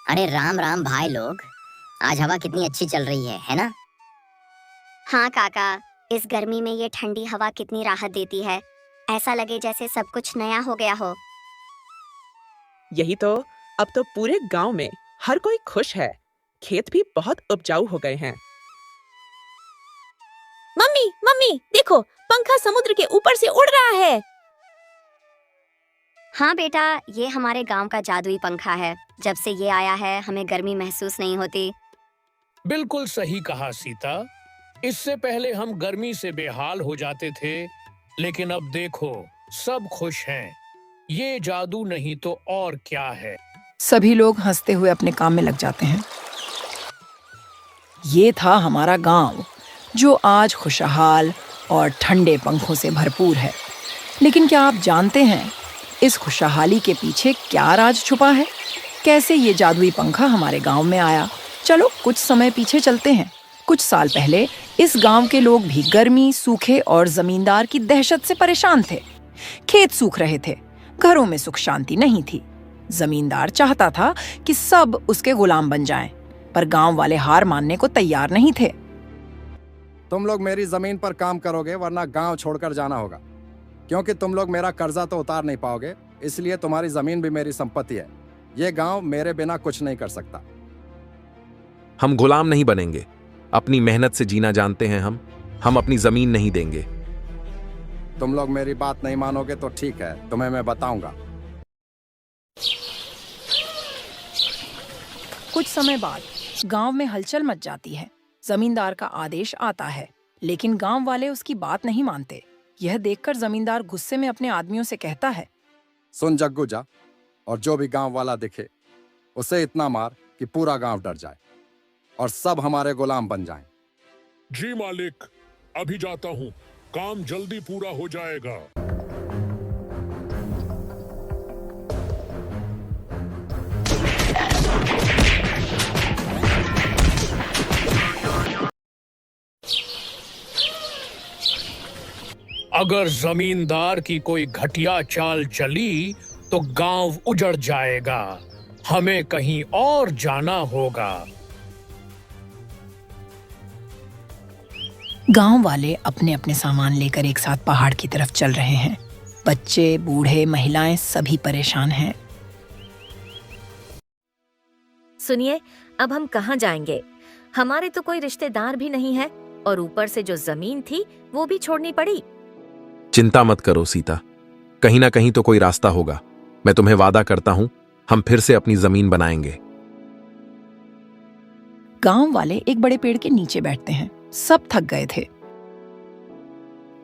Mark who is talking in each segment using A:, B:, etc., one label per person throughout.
A: अरे राम राम भाई लोग। आज हवा कितनी अच्छी चल रही है ना?
B: हाँ काका, इस गर्मी में ये ठंडी हवा कितनी राहत देती है। ऐसा लगे जैसे सब कुछ नया हो गया हो।
C: यही तो। अब तो पूरे गांव में हर कोई खुश है। खेत भी बहुत उपजाऊ हो गए हैं।
D: मम्मी मम्मी देखो, पंखा समुद्र के ऊपर से उड़ रहा है।
B: हाँ बेटा, ये हमारे गांव का जादुई पंखा है। जब से ये आया है हमें गर्मी महसूस नहीं होती।
E: बिल्कुल सही कहा सीता। इससे पहले हम गर्मी से बेहाल हो जाते थे, लेकिन अब देखो सब खुश हैं। ये जादू नहीं तो और क्या है।
F: सभी लोग हंसते हुए अपने काम में लग जाते हैं। ये था हमारा गांव, जो आज खुशहाल और ठंडे पंखों से भरपूर है। लेकिन क्या आप जानते हैं, इस खुशहाली के पीछे क्या राज छुपा है? कैसे ये जादुई पंखा हमारे गांव में आया? चलो कुछ समय पीछे चलते हैं। कुछ साल पहले इस गांव के लोग भी गर्मी, सूखे और जमींदार की दहशत से परेशान थे। खेत सूख रहे थे, घरों में सुख शांति नहीं थी। जमींदार चाहता था कि सब उसके गुलाम बन जाएं, पर गांव वाले हार मानने को तैयार नहीं थे।
G: तुम लोग मेरी जमीन पर काम करोगे, वरना गांव छोड़कर जाना होगा। क्योंकि तुम लोग मेरा कर्जा तो उतार नहीं पाओगे, इसलिए तुम्हारी जमीन भी मेरी संपत्ति है। ये गांव मेरे बिना कुछ नहीं कर सकता।
H: हम गुलाम नहीं बनेंगे। अपनी मेहनत से जीना जानते हैं हम अपनी जमीन नहीं देंगे।
G: तुम लोग मेरी बात नहीं मानोगे तो ठीक है, तुम्हें मैं बताऊंगा।
F: कुछ समय बाद गांव में हलचल मच जाती है। जमींदार का आदेश आता है, लेकिन गांव वाले उसकी बात नहीं मानते। यह देखकर जमींदार गुस्से में अपने आदमियों से कहता है,
G: सुन जग्गू जा, और जो भी गांव वाला दिखे उसे इतना मार कि पूरा गांव डर जाए और सब हमारे गुलाम बन जाएं।
E: जी मालिक, अभी जाता हूँ, काम जल्दी पूरा हो जाएगा। अगर जमींदार की कोई घटिया चाल चली तो गांव उजड़ जाएगा। हमें कहीं और जाना होगा।
F: गांव वाले अपने अपने सामान लेकर एक साथ पहाड़ की तरफ चल रहे हैं। बच्चे, बूढ़े, महिलाएं सभी परेशान हैं।
D: सुनिए, अब हम कहाँ जाएंगे? हमारे तो कोई रिश्तेदार भी नहीं है, और ऊपर से जो जमीन थी वो भी छोड़नी पड़ी।
H: चिंता मत करो सीता, कहीं ना कहीं तो कोई रास्ता होगा। मैं तुम्हें वादा करता हूं, हम फिर से अपनी जमीन बनाएंगे।
F: गांव वाले एक बड़े पेड़ के नीचे बैठते हैं। सब थक गए थे।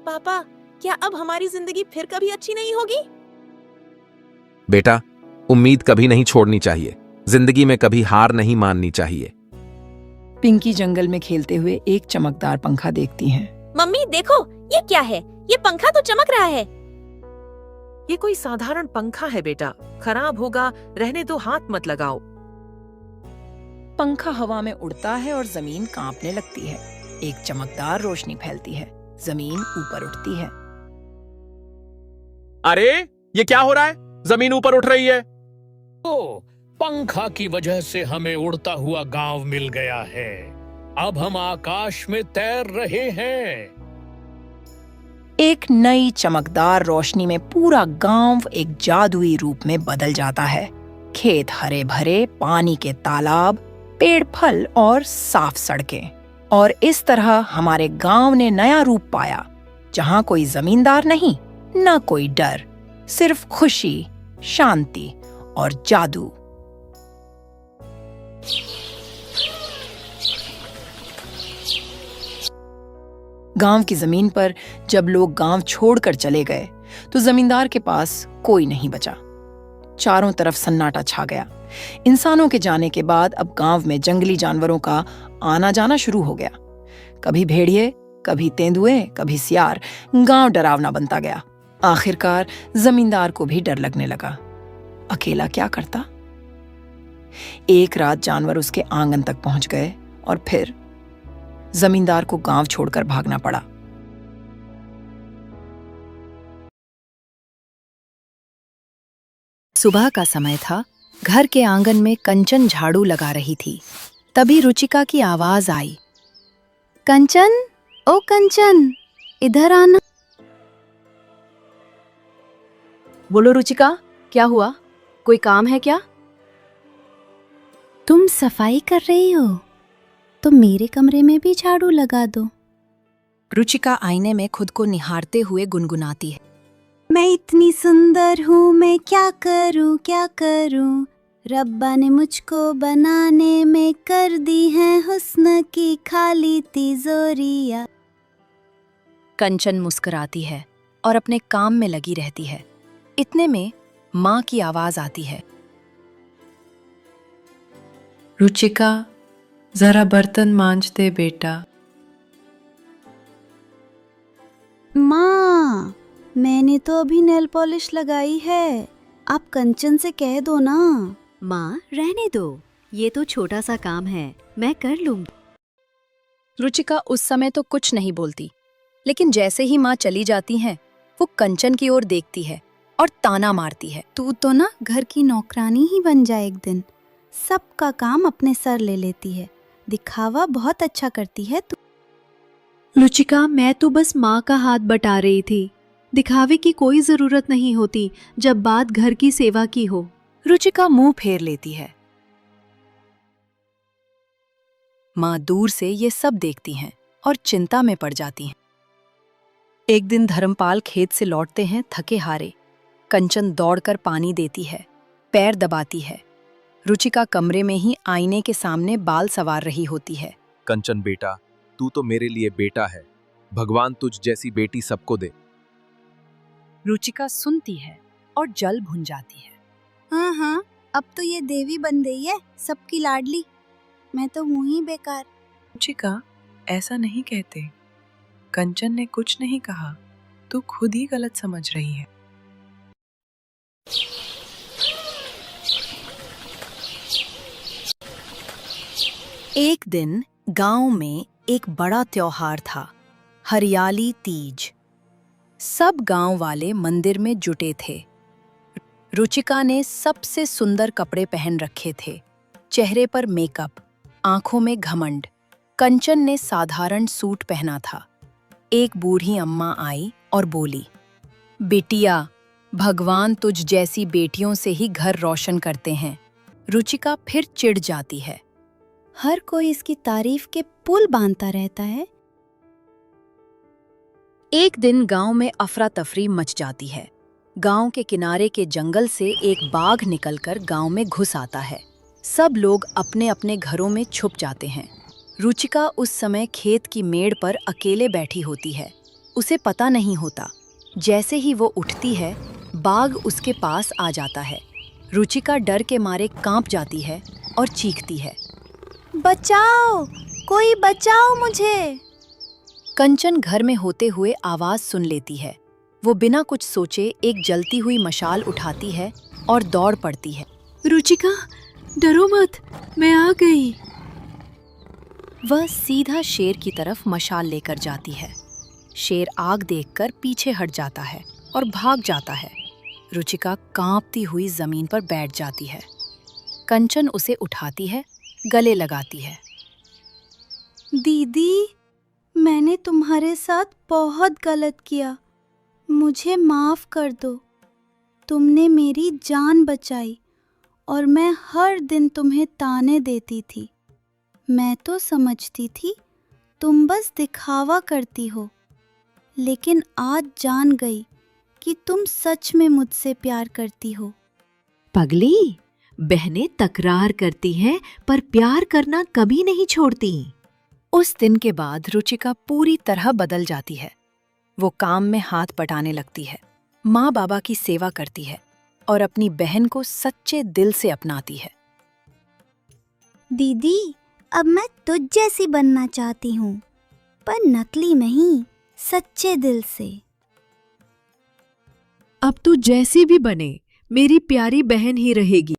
D: पापा, क्या अब हमारी जिंदगी फिर कभी अच्छी नहीं होगी?
H: बेटा, उम्मीद कभी नहीं छोड़नी चाहिए। जिंदगी में कभी हार नहीं माननी चाहिए।
F: पिंकी जंगल में खेलते हुए एक चमकदार पंखा देखती हैं।
D: मम्मी देखो, ये क्या है? ये पंखा तो चमक रहा है।
C: ये कोई साधारण पंखा है बेटा, खराब होगा, रहने दो, हाथ मत लगाओ।
F: पंखा हवा में उड़ता है और जमीन कांपने लगती है। एक चमकदार रोशनी फैलती है, जमीन ऊपर उठती है।
H: अरे ये क्या हो रहा है? जमीन ऊपर उठ रही है।
E: ओ, पंखा की वजह से हमें उड़ता हुआ गांव मिल गया है। अब हम आकाश में तैर रहे हैं।
F: एक नई चमकदार रोशनी में पूरा गांव एक जादुई रूप में बदल जाता है। खेत हरे भरे, पानी के तालाब, पेड़ फल और साफ सड़कें। और इस तरह हमारे गांव ने नया रूप पाया, जहां कोई जमींदार नहीं, न कोई डर, सिर्फ खुशी, शांति और जादू। गांव की जमीन पर जब लोग गांव छोड़कर चले गए, तो जमींदार के पास कोई नहीं बचा। चारों तरफ सन्नाटा छा गया। इंसानों के जाने के बाद अब गांव में जंगली जानवरों का आना जाना शुरू हो गया। कभी भेड़िए, कभी तेंदुए, कभी सियार। गांव डरावना बनता गया। आखिरकार जमींदार को भी डर लगने लगा। अकेला क्या करता? एक रात जानवर उसके आंगन तक पहुंच गए और फिर जमींदार को गांव छोड़कर भागना पड़ा।
I: सुबह का समय था।
F: घर के आंगन में कंचन झाड़ू लगा रही थी। तभी रुचिका की आवाज आई।
I: कंचन, ओ कंचन, इधर आना।
F: बोलो रुचिका, क्या हुआ? कोई काम है क्या?
I: तुम सफाई कर रही हो तो मेरे कमरे में भी झाड़ू लगा दो।
F: रुचिका आईने में खुद को निहारते हुए गुनगुनाती है।
I: मैं इतनी सुंदर हूँ, मैं क्या करूँ क्या करूँ, रब्बा ने मुझको बनाने में कर दी है हुस्न की खाली तिजोरियाँ।
F: कंचन मुस्कुराती है और अपने काम में लगी रहती है। इतने में माँ की आवाज आती है।
J: रुचिका, जरा बर्तन मांज दे बेटा।
I: माँ, मैंने तो अभी नेल पॉलिश लगाई है, आप कंचन से कह दो ना।
K: माँ, रहने दो, ये तो छोटा सा काम है, मैं कर लूंगी।
F: रुचिका उस समय तो कुछ नहीं बोलती, लेकिन जैसे ही माँ चली जाती हैं, वो कंचन की ओर देखती है और ताना मारती है।
I: तू तो ना घर की नौकरानी ही बन जाए एक दिन, सबका काम अपने सर ले लेती है, दिखावा बहुत अच्छा करती है तू।
K: रुचिका, मैं तो बस माँ का हाथ बटा रही थी, दिखावे की कोई जरूरत नहीं होती जब बात घर की सेवा की हो।
F: रुचिका मुंह फेर लेती है। माँ दूर से ये सब देखती हैं और चिंता में पड़ जाती हैं। एक दिन धर्मपाल खेत से लौटते हैं थके हारे। कंचन दौड़कर पानी देती है, पैर दबाती है। रुचिका कमरे में ही आईने के सामने बाल संवार रही होती है।
H: कंचन बेटा, तू तो मेरे लिए बेटा है। भगवान तुझ जैसी बेटी सबको दे।
F: रुचिका सुनती है और जल भुन जाती है।
I: हाँ, अब तो ये देवी बन गई है, सबकी लाडली। मैं तो हूँ ही बेकार।
J: रुचिका, ऐसा नहीं कहते। कंचन ने कुछ नहीं कहा, तू खुद ही गलत समझ रही है।
F: एक दिन गांव में एक बड़ा त्योहार था, हरियाली तीज। सब गांव वाले मंदिर में जुटे थे। रुचिका ने सबसे सुंदर कपड़े पहन रखे थे, चेहरे पर मेकअप, आंखों में घमंड। कंचन ने साधारण सूट पहना था। एक बूढ़ी अम्मा आई और बोली, बिटिया, भगवान तुझ जैसी बेटियों से ही घर रोशन करते हैं। रुचिका फिर चिढ़ जाती है।
I: हर कोई इसकी तारीफ के पुल बांधता रहता है।
F: एक दिन गांव में अफरा तफरी मच जाती है। गांव के किनारे के जंगल से एक बाघ निकलकर गांव में घुस आता है। सब लोग अपने अपने घरों में छुप जाते हैं। रुचिका उस समय खेत की मेड़ पर अकेले बैठी होती है। उसे पता नहीं होता, जैसे ही वो उठती है, बाघ उसके पास आ जाता है। रुचिका डर के मारे कांप जाती है और चीखती है,
I: बचाओ, कोई बचाओ मुझे।
F: कंचन घर में होते हुए आवाज सुन लेती है। वो बिना कुछ सोचे एक जलती हुई मशाल उठाती है और दौड़ पड़ती है।
K: रुचिका, डरो मत, मैं आ गई।
F: वह सीधा शेर की तरफ मशाल लेकर जाती है। शेर आग देखकर पीछे हट जाता है और भाग जाता है। रुचिका कांपती हुई जमीन पर बैठ जाती है। कंचन उसे उठाती है, गले लगाती है।
I: दीदी, मैंने तुम्हारे साथ बहुत गलत किया, मुझे माफ कर दो। तुमने मेरी जान बचाई और मैं हर दिन तुम्हें ताने देती थी। मैं तो समझती थी तुम बस दिखावा करती हो, लेकिन आज जान गई कि तुम सच में मुझसे प्यार करती हो।
K: पगली, बहनें तकरार करती हैं पर प्यार करना कभी नहीं छोड़ती।
F: उस दिन के बाद रुचिका पूरी तरह बदल जाती है। वो काम में हाथ बटाने लगती है, माँ बाबा की सेवा करती है और अपनी बहन को सच्चे दिल से अपनाती है।
I: दीदी, अब मैं तुझ जैसी बनना चाहती हूँ, पर नकली नहीं, सच्चे दिल से।
K: अब तू जैसी भी बने, मेरी प्यारी बहन ही रहेगी।